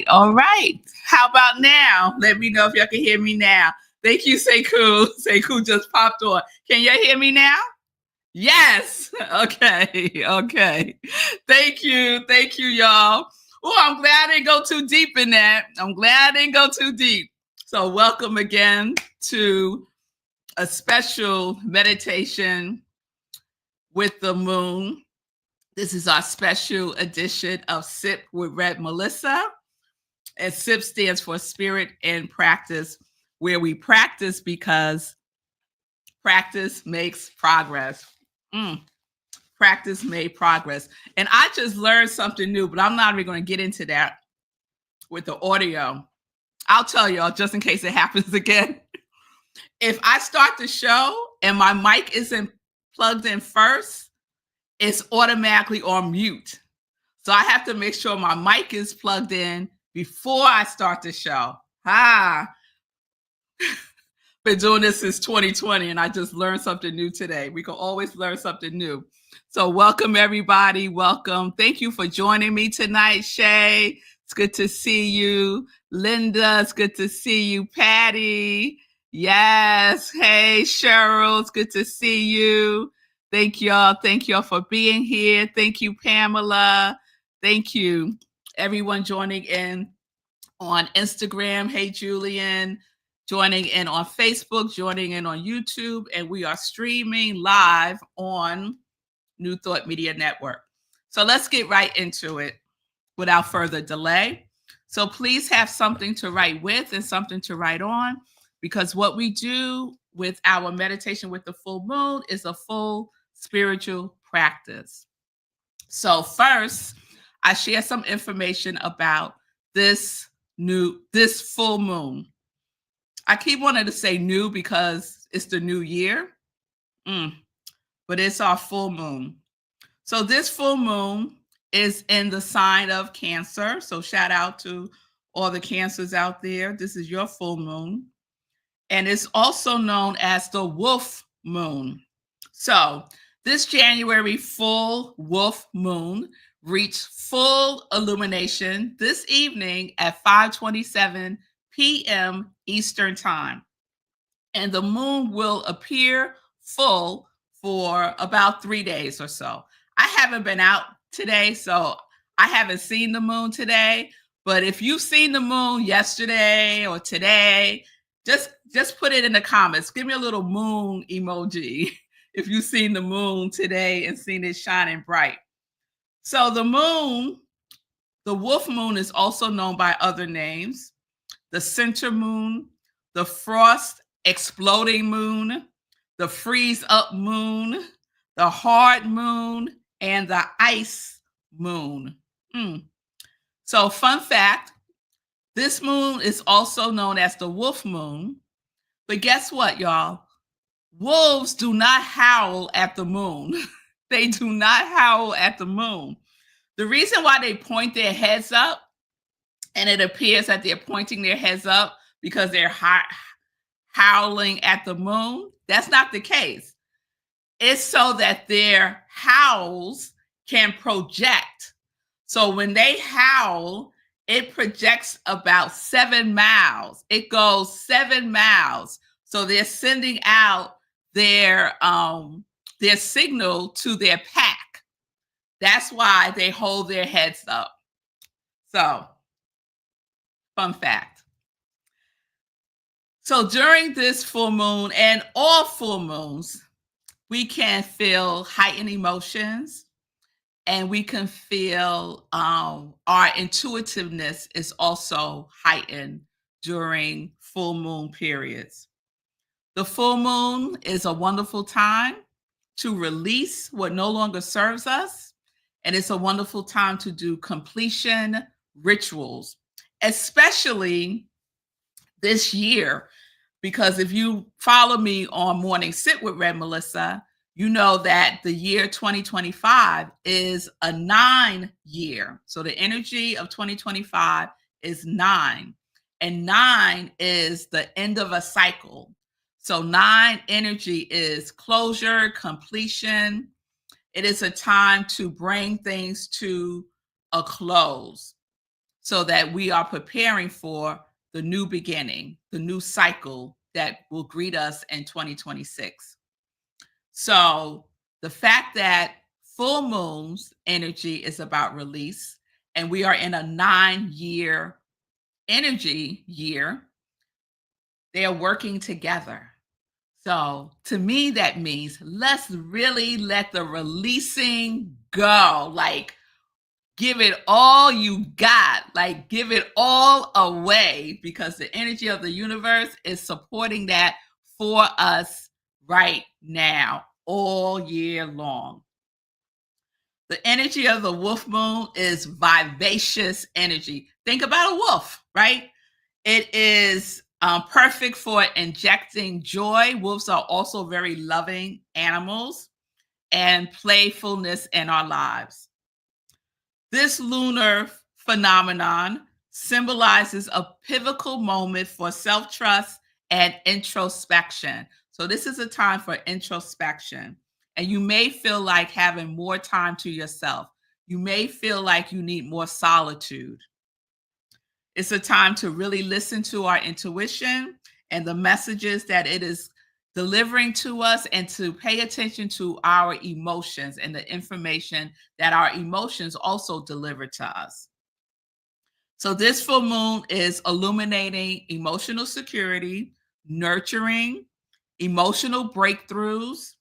All right. How about now? Let me know if y'all can hear me now. Thank you, Sekou. Sekou just popped on. Can y'all hear me now? Yes. Okay. Okay. Thank you. Thank you, y'all. Oh, I'm glad I didn't go too deep in that. I'm glad I didn't go too deep. So welcome again to a special meditation with the moon. This is our special edition of Sip with Red Melissa. And SIP stands for Spirit and Practice, where we practice because practice makes progress. Practice made progress. And I just learned something new, but I'm not even going to get into that with the audio. I'll tell y'all just in case it happens again. If I start the show and my mic isn't plugged in first, it's automatically on mute. So I have to make sure my mic is plugged in before I start the show. Been doing this since 2020 and I just learned something new today. We can always learn something new. So welcome everybody, welcome. Thank you for joining me tonight, Shay. It's good to see you. Linda, it's good to see you. Patty, yes. Hey, Cheryl, it's good to see you. Thank y'all for being here. Thank you, Pamela. Thank you. Everyone joining in on Instagram. Hey, Julian. Joining in on Facebook, joining in on YouTube, and we are streaming live on New Thought Media Network. So let's get right into it without further delay. So please have something to write with and something to write on, because what we do with our meditation with the full moon is a full spiritual practice. So first, I share some information about this full moon. I keep wanting to say new because it's the new year, but it's our full moon. So this full moon is in the sign of Cancer. So shout out to all the Cancers out there. This is your full moon. And it's also known as the wolf moon. So this January full wolf moon reached full illumination this evening at 5:27 p.m. Eastern Time. And the moon will appear full for about 3 days or so. I haven't been out today, so I haven't seen the moon today. But if you've seen the moon yesterday or today, just put it in the comments. Give me a little moon emoji if you've seen the moon today and seen it shining bright. So the moon, the wolf moon, is also known by other names: the center moon, the frost exploding moon, the freeze up moon, the hard moon, and the ice moon. So fun fact, this moon is also known as the wolf moon. But guess what, y'all? Wolves do not howl at the moon. They do not howl at the moon. The reason why they point their heads up, and it appears that they're pointing their heads up because they're howling at the moon, that's not the case. It's so that their howls can project. So when they howl, it projects about 7 miles. It goes 7 miles. So they're sending out their signal to their pack. That's why they hold their heads up. So, fun fact. So during this full moon and all full moons, we can feel heightened emotions, and we can feel our intuitiveness is also heightened during full moon periods. The full moon is a wonderful time to release what no longer serves us, and it's a wonderful time to do completion rituals, especially this year, because if you follow me on Morning Sit with Red Melissa, you know that the year 2025 is a 9 year. So the energy of 2025 is 9. And 9 is the end of a cycle. So 9 energy is closure, completion. It is a time to bring things to a close. so that we are preparing for the new beginning, the new cycle that will greet us in 2026. So the fact that full moon's energy is about release, and we are in a 9-year energy year, they are working together. So to me, that means let's really let the releasing go. Like, give it all you got, like, give it all away, because the energy of the universe is supporting that for us right now, all year long. The energy of the wolf moon is vivacious energy. Think about a wolf, right? It is perfect for injecting joy. Wolves are also very loving animals, and playfulness in our lives. This lunar phenomenon symbolizes a pivotal moment for self trust and introspection. So, this is a time for introspection, and you may feel like having more time to yourself. You may feel like you need more solitude. It's a time to really listen to our intuition and the messages that it is delivering to us, and to pay attention to our emotions and the information that our emotions also deliver to us. So, this full moon is illuminating emotional security, nurturing, emotional breakthroughs,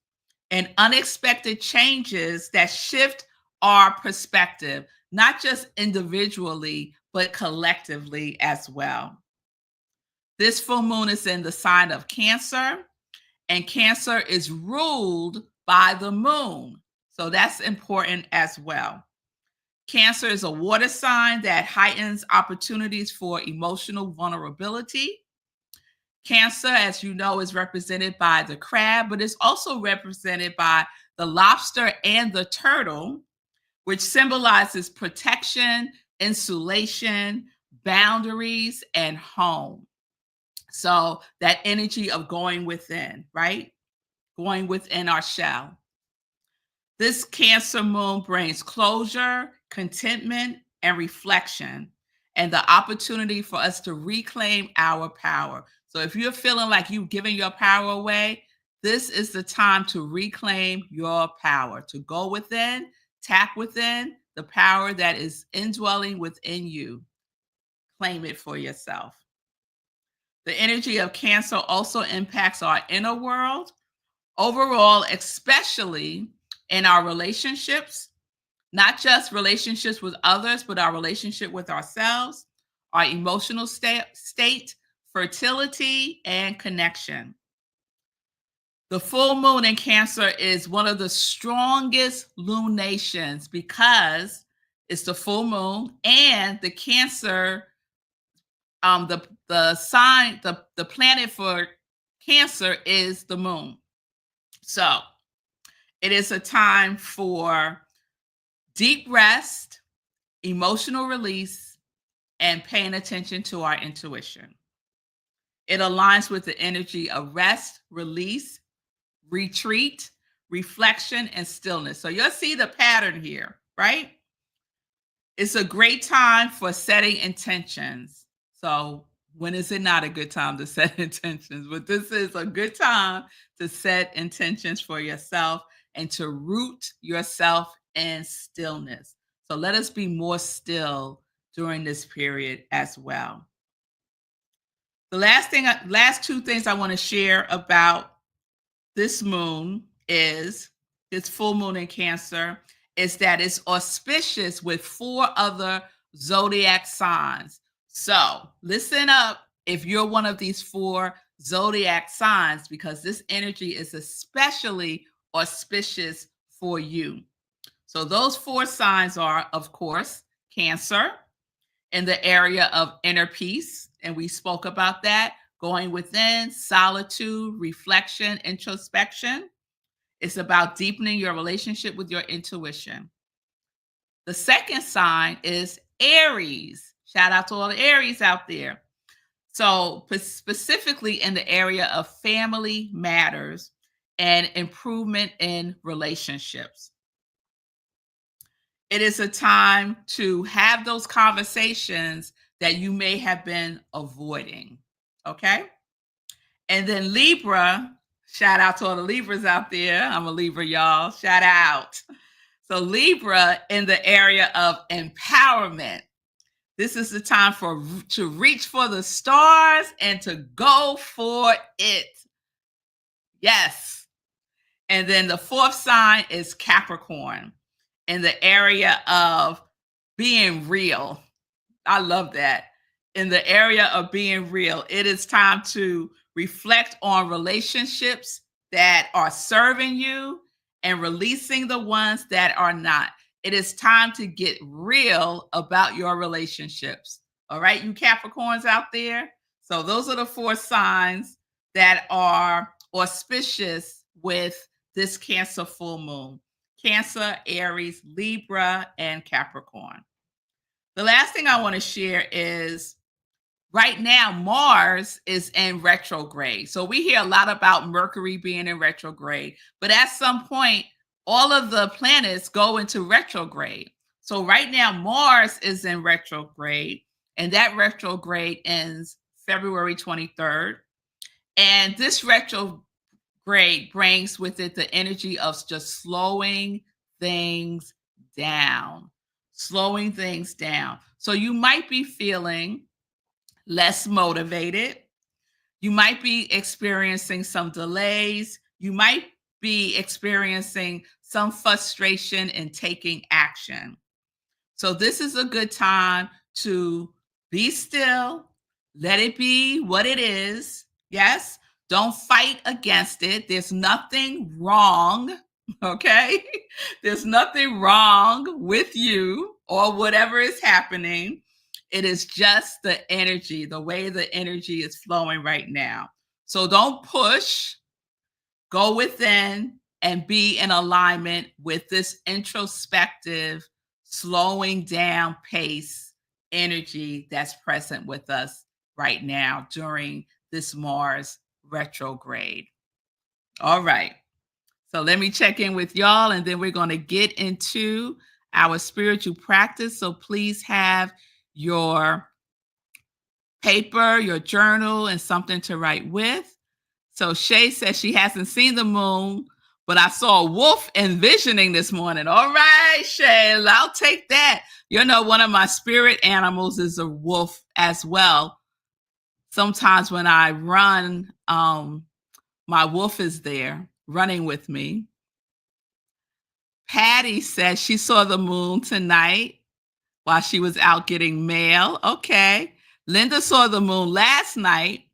and unexpected changes that shift our perspective, not just individually, but collectively as well. This full moon is in the sign of Cancer, and Cancer is ruled by the moon. So that's important as well. Cancer is a water sign that heightens opportunities for emotional vulnerability. Cancer, as you know, is represented by the crab, but it's also represented by the lobster and the turtle, which symbolizes protection, insulation, boundaries, and home. So that energy of going within, right? Going within our shell. This Cancer moon brings closure, contentment, and reflection, and the opportunity for us to reclaim our power. So if you're feeling like you've given your power away, this is the time to reclaim your power, to go within, tap within the power that is indwelling within you. Claim it for yourself. The energy of Cancer also impacts our inner world overall, especially in our relationships, not just relationships with others, but our relationship with ourselves, our emotional state, fertility, and connection. The full moon in Cancer is one of the strongest lunations because it's the full moon, and the Cancer, the sign, the planet for Cancer is the moon. So it is a time for deep rest, emotional release, and paying attention to our intuition. It aligns with the energy of rest, release, retreat, reflection, and stillness. So you'll see the pattern here, right? It's a great time for setting intentions. So when is it not a good time to set intentions? But this is a good time to set intentions for yourself and to root yourself in stillness. So let us be more still during this period as well. The last two things I want to share about this moon is this full moon in Cancer is that it's auspicious with 4 other zodiac signs. So listen up if you're one of these 4 zodiac signs, because this energy is especially auspicious for you. So those 4 signs are, of course, Cancer in the area of inner peace. And we spoke about that, going within, solitude, reflection, introspection. It's about deepening your relationship with your intuition. The second sign is Aries. Shout out to all the Aries out there. So, specifically in the area of family matters and improvement in relationships. It is a time to have those conversations that you may have been avoiding. Okay? And then Libra, shout out to all the Libras out there. I'm a Libra, y'all. Shout out. So Libra in the area of empowerment. This is the time to reach for the stars and to go for it. Yes. And then the fourth sign is Capricorn in the area of being real. I love that. In the area of being real, it is time to reflect on relationships that are serving you and releasing the ones that are not. It is time to get real about your relationships. All right, you Capricorns out there. So those are the four signs that are auspicious with this Cancer full moon. Cancer, Aries, Libra, and Capricorn. The last thing I want to share is right now, Mars is in retrograde. So we hear a lot about Mercury being in retrograde, but at some point, all of the planets go into retrograde. So right now, Mars is in retrograde, and that retrograde ends February 23rd. And this retrograde brings with it the energy of just slowing things down. Slowing things down. So you might be feeling less motivated. You might be experiencing some delays. You might be experiencing some frustration in taking action. So this is a good time to be still, let it be what it is. Yes, don't fight against it. There's nothing wrong, okay? There's nothing wrong with you or whatever is happening. It is just the energy, the way the energy is flowing right now. So don't push, go within and be in alignment with this introspective, slowing down pace energy that's present with us right now during this Mars retrograde. All right. So let me check in with y'all, and then we're going to get into our spiritual practice. So please have your paper, your journal, and something to write with. So Shay says she hasn't seen the moon, but I saw a wolf envisioning this morning. All right, Shay, I'll take that. You know, one of my spirit animals is a wolf as well. Sometimes when I run, my wolf is there running with me. Patty says she saw the moon tonight while she was out getting mail. Okay. Linda saw the moon last night.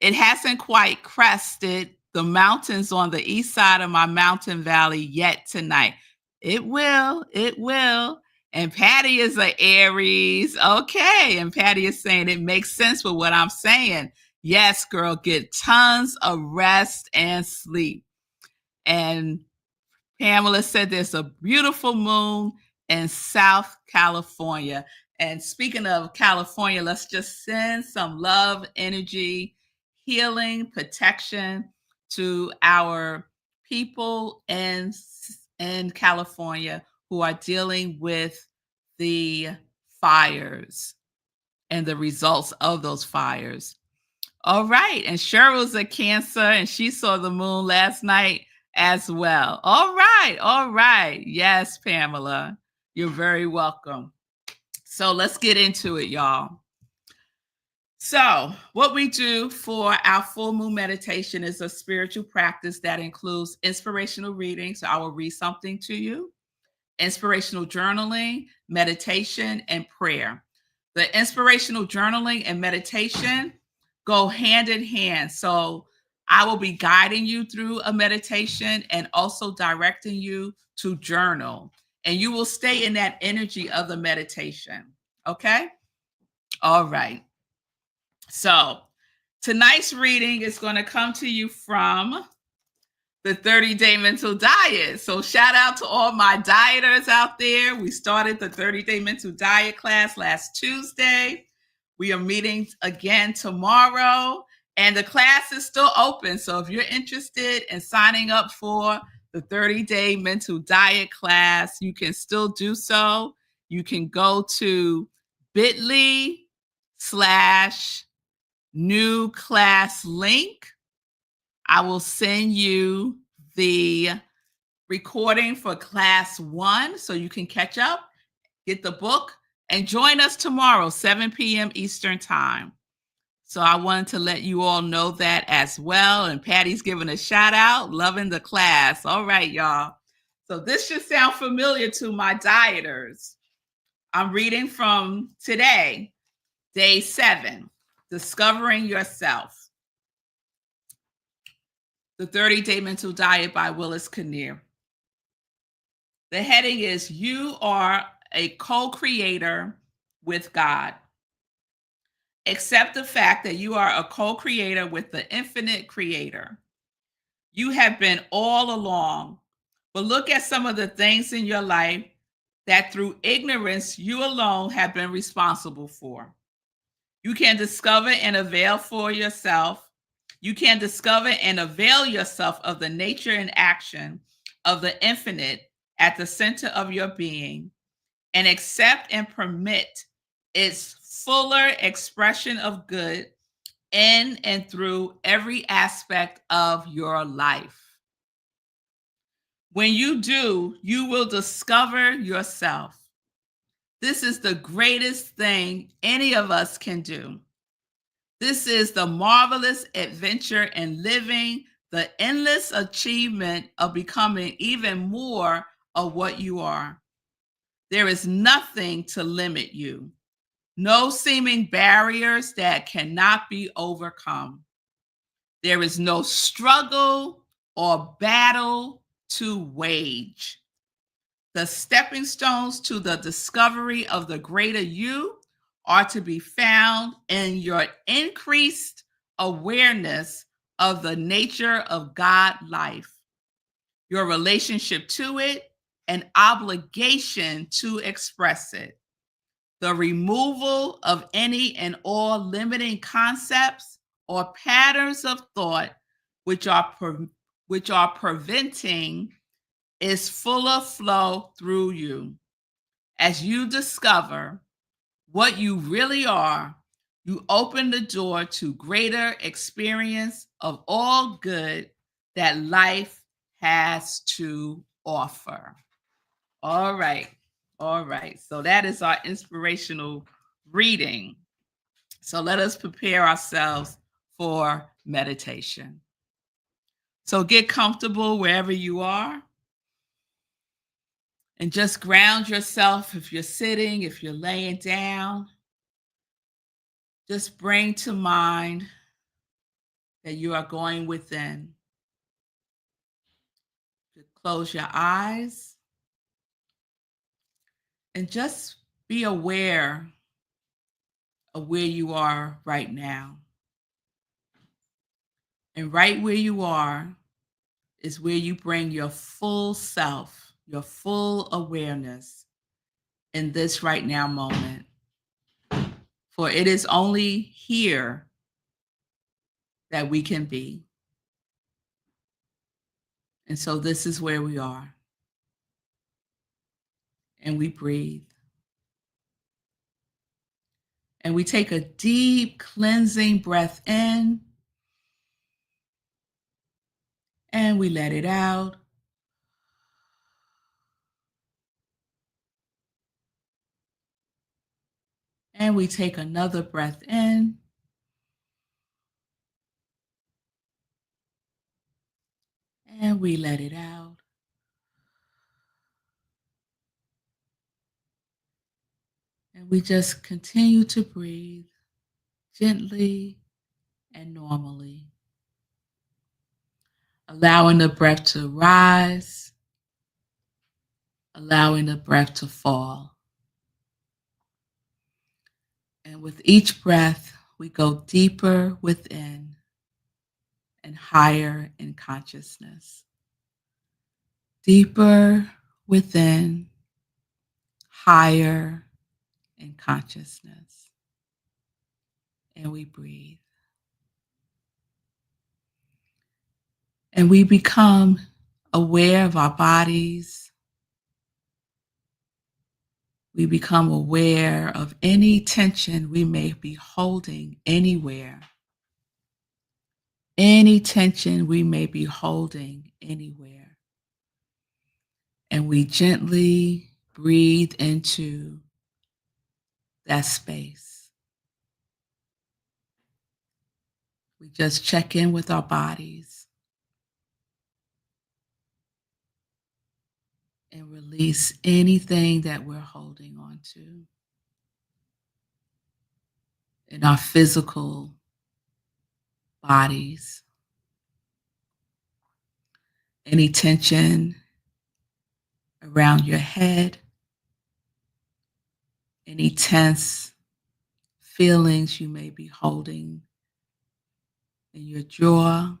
It hasn't quite crested the mountains on the east side of my mountain valley yet tonight. It will. It will. And Patty is an Aries. Okay. And Patty is saying it makes sense with what I'm saying. Yes, girl, get tons of rest and sleep. And Pamela said there's a beautiful moon in South California. And speaking of California, let's just send some love, energy, healing, protection to our people in California who are dealing with the fires and the results of those fires. All right. And Cheryl's a Cancer, and she saw the moon last night as well. All right. All right. Yes, Pamela, you're very welcome. So let's get into it, y'all. So what we do for our full moon meditation is a spiritual practice that includes inspirational reading. So I will read something to you, inspirational journaling, meditation, and prayer. The inspirational journaling and meditation go hand in hand. So I will be guiding you through a meditation and also directing you to journal. And you will stay in that energy of the meditation. Okay? All right. So tonight's reading is going to come to you from the 30-Day Mental Diet. So shout out to all my dieters out there. We started the 30-Day Mental Diet class last Tuesday. We are meeting again tomorrow, and the class is still open. So if you're interested in signing up for the 30-day mental diet class, you can still do so. You can go to bit.ly/new class link. I will send you the recording for class 1 so you can catch up, get the book, and join us tomorrow, 7 p.m. Eastern Time. So I wanted to let you all know that as well. And Patty's giving a shout out, loving the class. All right, y'all. So this should sound familiar to my dieters. I'm reading from today, day 7, Discovering Yourself. The 30-Day Mental Diet by Willis Kinnear. The heading is, You Are a Co-Creator with God. Accept the fact that you are a co-creator with the infinite creator. You have been all along, but look at some of the things in your life that through ignorance you alone have been responsible for. You can discover and avail for yourself. You can discover and avail yourself of the nature and action of the infinite at the center of your being, and accept and permit its fuller expression of good in and through every aspect of your life. When you do, you will discover yourself. This is the greatest thing any of us can do. This is the marvelous adventure in living, the endless achievement of becoming even more of what you are. There is nothing to limit you, no seeming barriers that cannot be overcome. There is no struggle or battle to wage. The stepping stones to the discovery of the greater you are to be found in your increased awareness of the nature of God life, your relationship to it, and obligation to express it, the removal of any and all limiting concepts or patterns of thought which are preventing its fuller flow through you. As you discover what you really are, you open the door to greater experience of all good that life has to offer. All right. All right. So that is our inspirational reading. So let us prepare ourselves for meditation. So get comfortable wherever you are. And just ground yourself. If you're sitting, if you're laying down, just bring to mind that you are going within. Close your eyes and just be aware of where you are right now. And right where you are is where you bring your full self, your full awareness in this right now moment. For it is only here that we can be. And so this is where we are. And we breathe. And we take a deep cleansing breath in. And we let it out. And we take another breath in. And we let it out. And we just continue to breathe gently and normally, allowing the breath to rise, allowing the breath to fall. And with each breath, we go deeper within and higher in consciousness. Deeper within, higher in consciousness. And we breathe. And we become aware of our bodies. We become aware of any tension we may be holding anywhere, any tension we may be holding anywhere. And we gently breathe into that space. We just check in with our bodies and release anything that we're holding on to in our physical bodies. Any tension around your head, any tense feelings you may be holding in your jaw,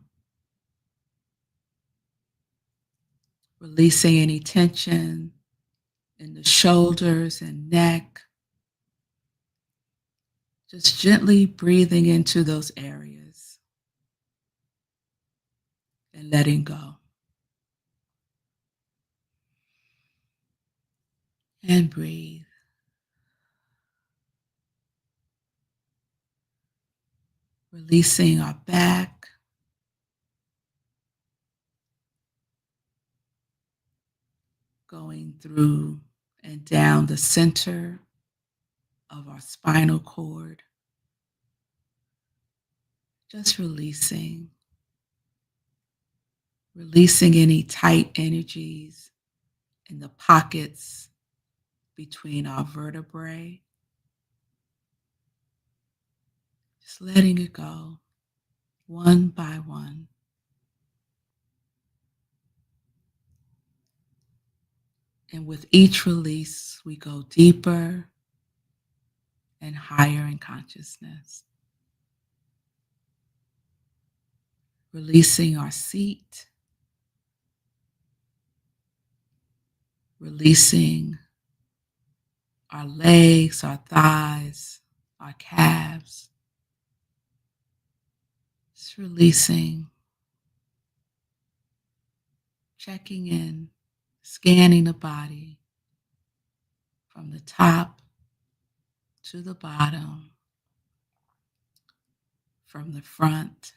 releasing any tension in the shoulders and neck, just gently breathing into those areas and letting go. And breathe. Releasing our back, going through and down the center of our spinal cord. Just releasing any tight energies in the pockets between our vertebrae. Just letting it go one by one. And with each release, we go deeper and higher in consciousness. Releasing our seat, releasing our legs, our thighs, our calves. Just releasing, checking in, scanning the body from the top to the bottom, from the front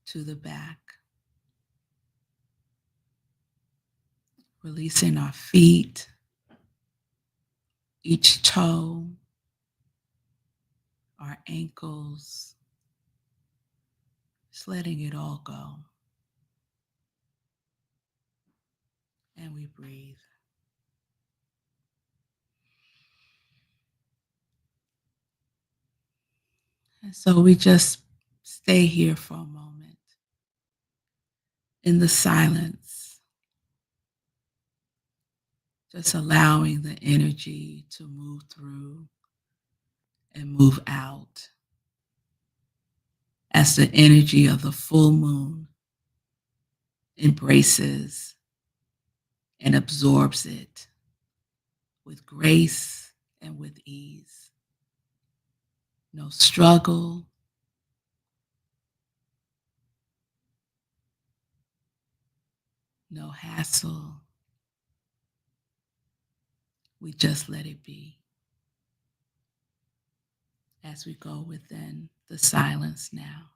to the back. Releasing our feet, each toe, our ankles, just letting it all go. And we breathe. And so we just stay here for a moment in the silence, just allowing the energy to move through and move out as the energy of the full moon embraces and absorbs it with grace and with ease. No struggle, no hassle. We just let it be as we go within the silence now.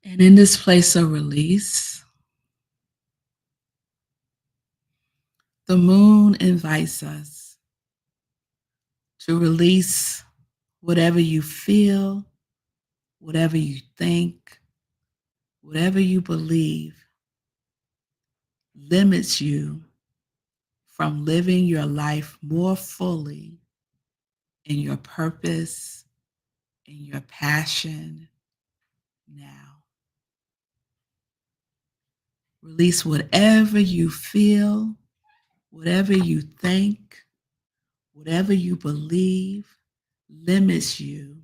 And in this place of release, the moon invites us to release whatever you feel, whatever you think, whatever you believe limits you from living your life more fully in your purpose, in your passion now. Release whatever you feel, whatever you think, whatever you believe limits you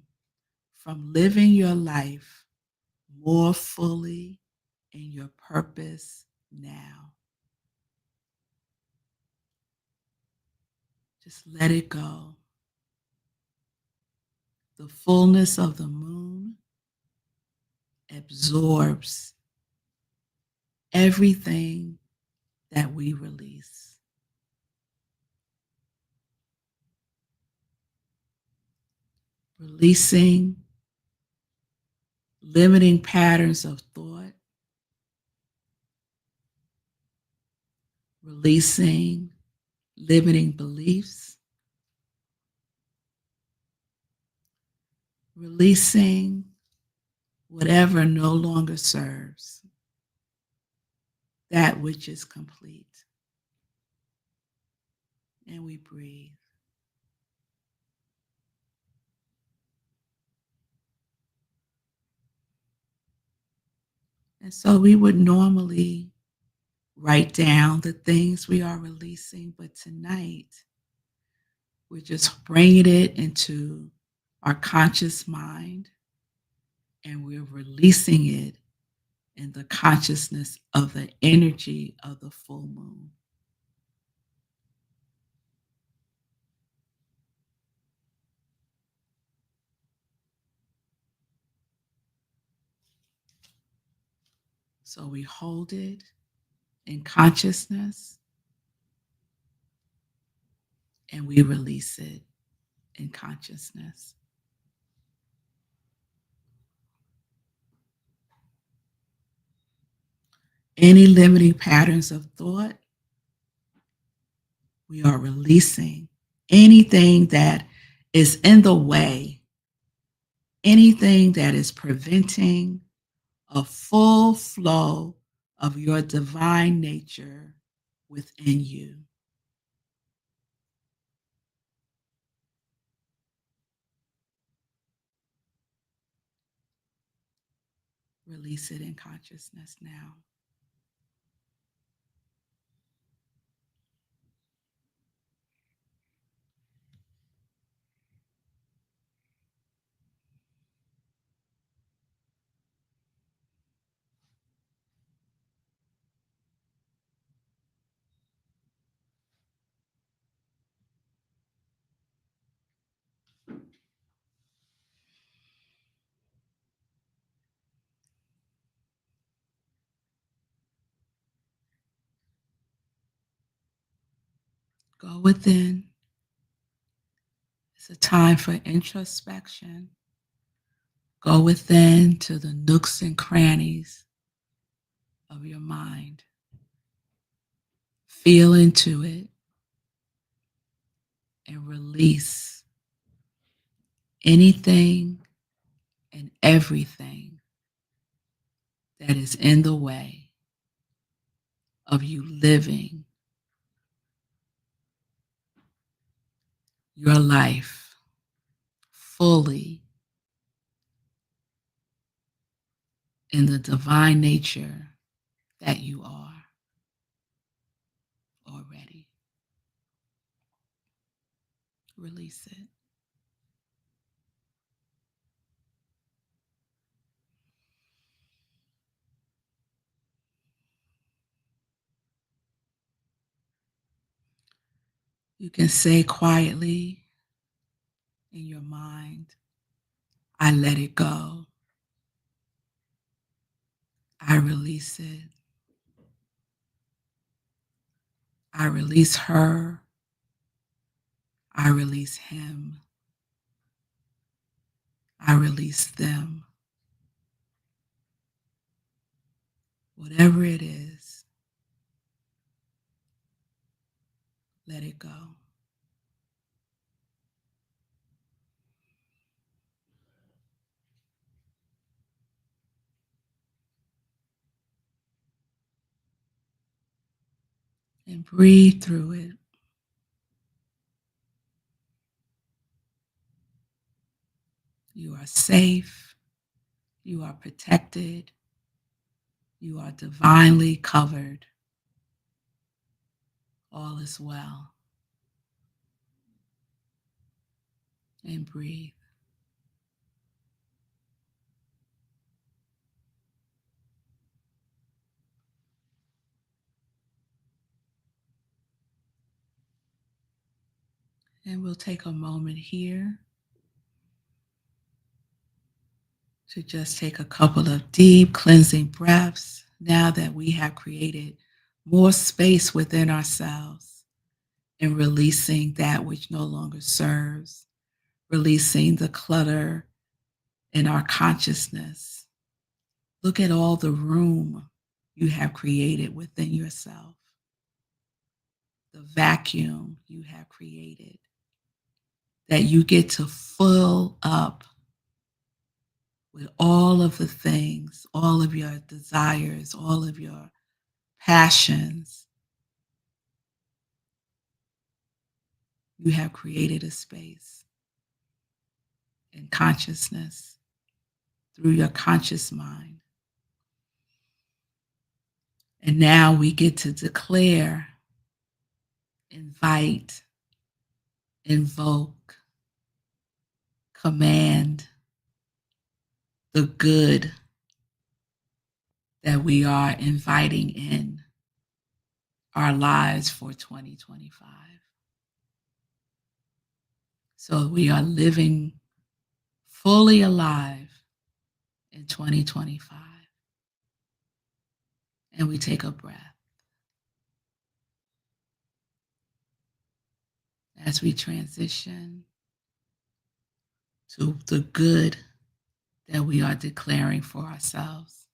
from living your life more fully in your purpose now. Just let it go. The fullness of the moon absorbs everything that we release. Releasing limiting patterns of thought, releasing limiting beliefs, releasing whatever no longer serves, that which is complete. And we breathe. And so we would normally write down the things we are releasing, but tonight we're just bringing it into our conscious mind and we're releasing it in the consciousness of the energy of the full moon. So we hold it in consciousness and we release it in consciousness. Any limiting patterns of thought, we are releasing anything that is in the way, anything that is preventing a full flow of your divine nature within you. Release it in consciousness now. Go within. It's a time for introspection. Go within to the nooks and crannies of your mind. Feel into it and release anything and everything that is in the way of you living your life fully in the divine nature that you are already. Release it. You can say quietly in your mind, I let it go. I release it. I release her. I release him. I release them. Whatever it is, let it go. And breathe through it. You are safe. You are protected. You are divinely covered. All is well. And breathe. And we'll take a moment here to just take a couple of deep cleansing breaths now that we have created more space within ourselves and releasing that which no longer serves, releasing the clutter in our consciousness. Look at all the room you have created within yourself, the vacuum you have created that you get to fill up with all of the things, all of your desires, all of your passions. You have created a space in consciousness through your conscious mind. And now we get to declare, invite, invoke, command the good that we are inviting in our lives for 2025. So we are living fully alive in 2025. And we take a breath as we transition to the good that we are declaring for ourselves.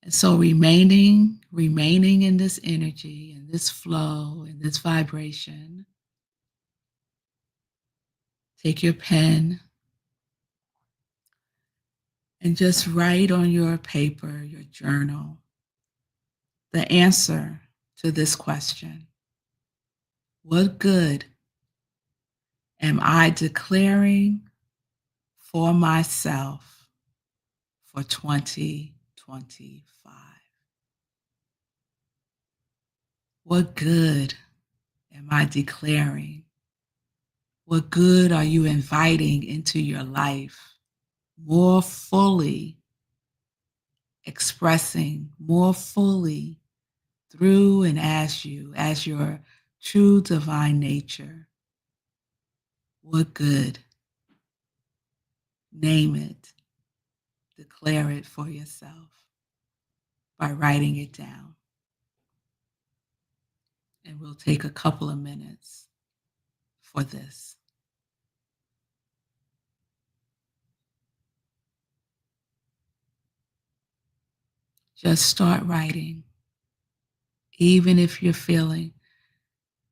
And so remaining in this energy, in this flow, in this vibration, take your pen and just write on your paper, your journal, the answer to this question. What good am I declaring for myself for 2025? What good am I declaring? What good are you inviting into your life? More fully expressing, more fully through and as you, as your true divine nature. What good? Name it. Declare it for yourself by writing it down. And we'll take a couple of minutes for this. Just start writing. Even if you're feeling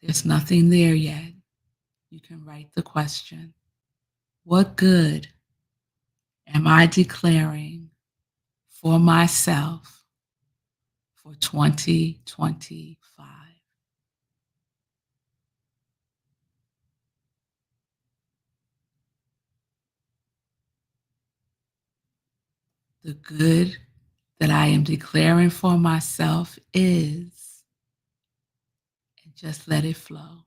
there's nothing there yet, you can write the question. What good am I declaring for myself for 2025? The good that I am declaring for myself is, and just let it flow.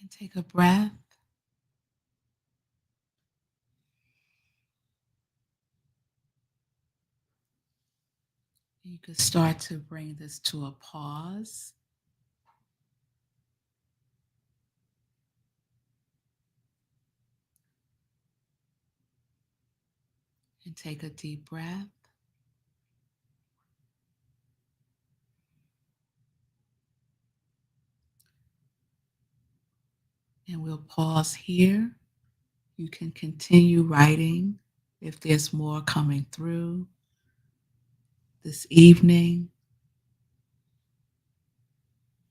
And take a breath. You could start to bring this to a pause. And take a deep breath. And we'll pause here. You can continue writing if there's more coming through this evening.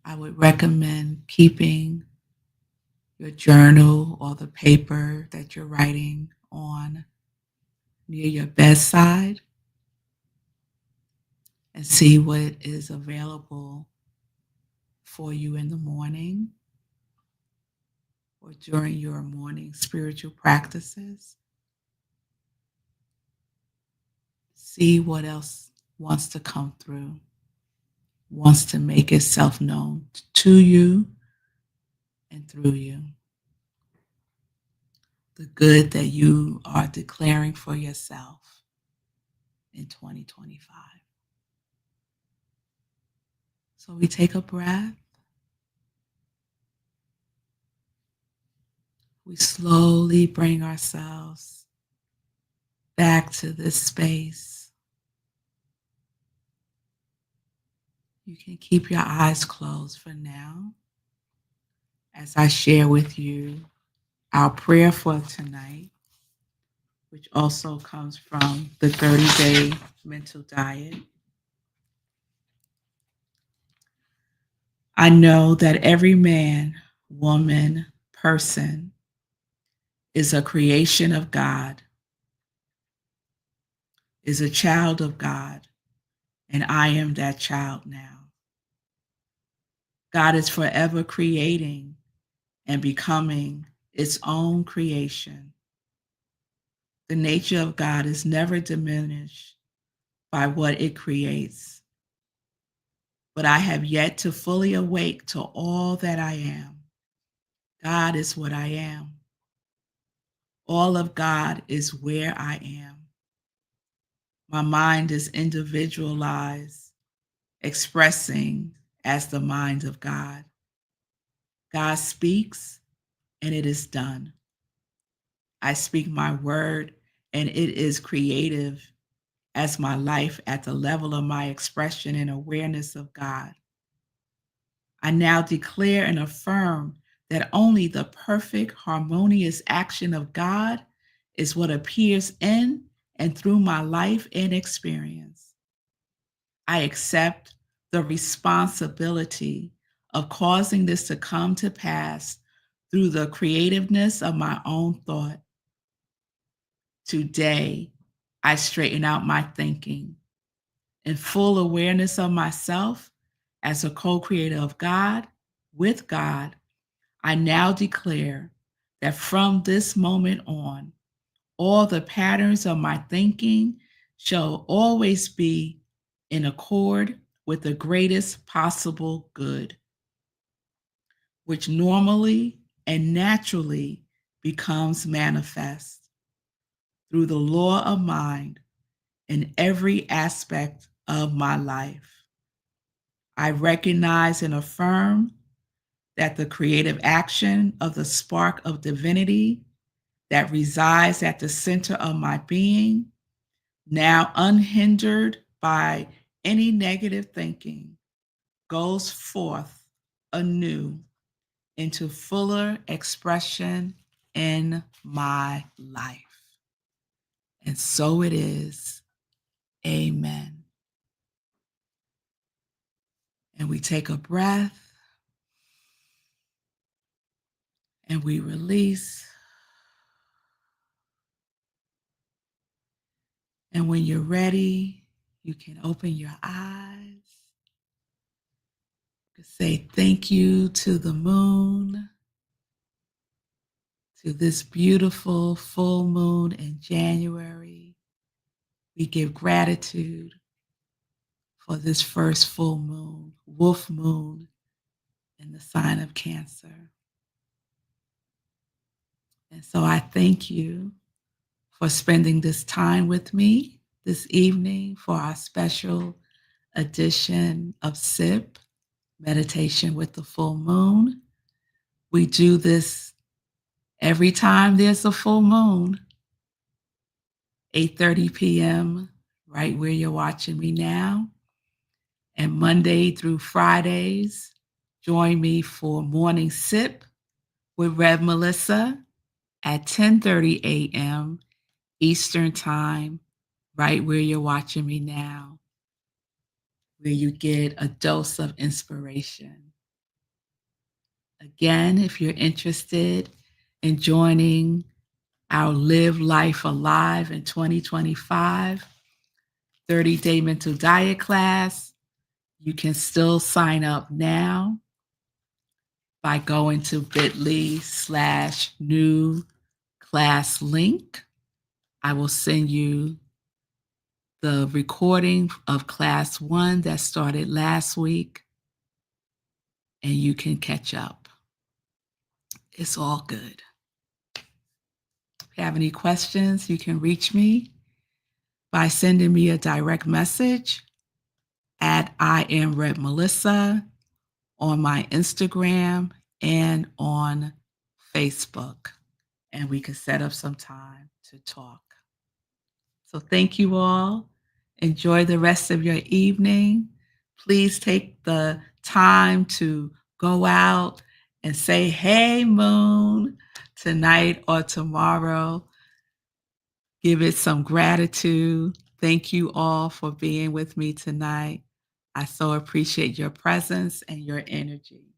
I would recommend keeping your journal or the paper that you're writing on near your bedside and see what is available for you in the morning or during your morning spiritual practices. See what else wants to come through, wants to make itself known to you and through you. The good that you are declaring for yourself in 2025. So we take a breath. We slowly bring ourselves back to this space. You can keep your eyes closed for now as I share with you our prayer for tonight, which also comes from the 30-day mental diet. I know that every man, woman, person is a creation of God, is a child of God, and I am that child now. God is forever creating and becoming its own creation. The nature of God is never diminished by what it creates. But I have yet to fully awake to all that I am. God is what I am. All of God is where I am. My mind is individualized, expressing as the mind of God. God speaks, and it is done. I speak my word, and it is creative as my life at the level of my expression and awareness of God. I now declare and affirm that only the perfect, harmonious action of God is what appears in and through my life and experience. I accept the responsibility of causing this to come to pass through the creativeness of my own thought. Today, I straighten out my thinking in full awareness of myself as a co-creator of God, with God. I now declare that from this moment on, all the patterns of my thinking shall always be in accord with the greatest possible good, which normally and naturally becomes manifest through the law of mind in every aspect of my life. I recognize and affirm that the creative action of the spark of divinity that resides at the center of my being, now unhindered by any negative thinking, goes forth anew into fuller expression in my life. And so it is. Amen. And we take a breath and we release. And when you're ready, you can open your eyes. You can say thank you to the moon, to this beautiful full moon in January. We give gratitude for this first full moon, wolf moon, in the sign of Cancer. And so I thank you for spending this time with me this evening for our special edition of SIP, Meditation with the Full Moon. We do this every time there's a full moon, 8:30 p.m., right where you're watching me now. And Monday through Fridays, join me for Morning Sip with Rev Melissa at 10:30 a.m. Eastern Time, right where you're watching me now, where you get a dose of inspiration. Again, if you're interested in joining our Live Life Alive in 2025 30-day mental diet class, you can still sign up now by going to bit.ly/new class link. I will send you the recording of class 1 that started last week, and you can catch up. It's all good. If you have any questions, you can reach me by sending me a direct message at iamrevmelissa on my Instagram and on Facebook, and we can set up some time to talk. So thank you all. Enjoy the rest of your evening. Please take the time to go out and say, hey, moon, tonight or tomorrow. Give it some gratitude. Thank you all for being with me tonight. I so appreciate your presence and your energy.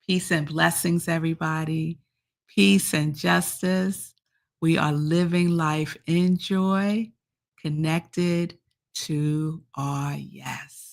Peace and blessings, everybody. Peace and justice. We are living life in joy, connected to our yes.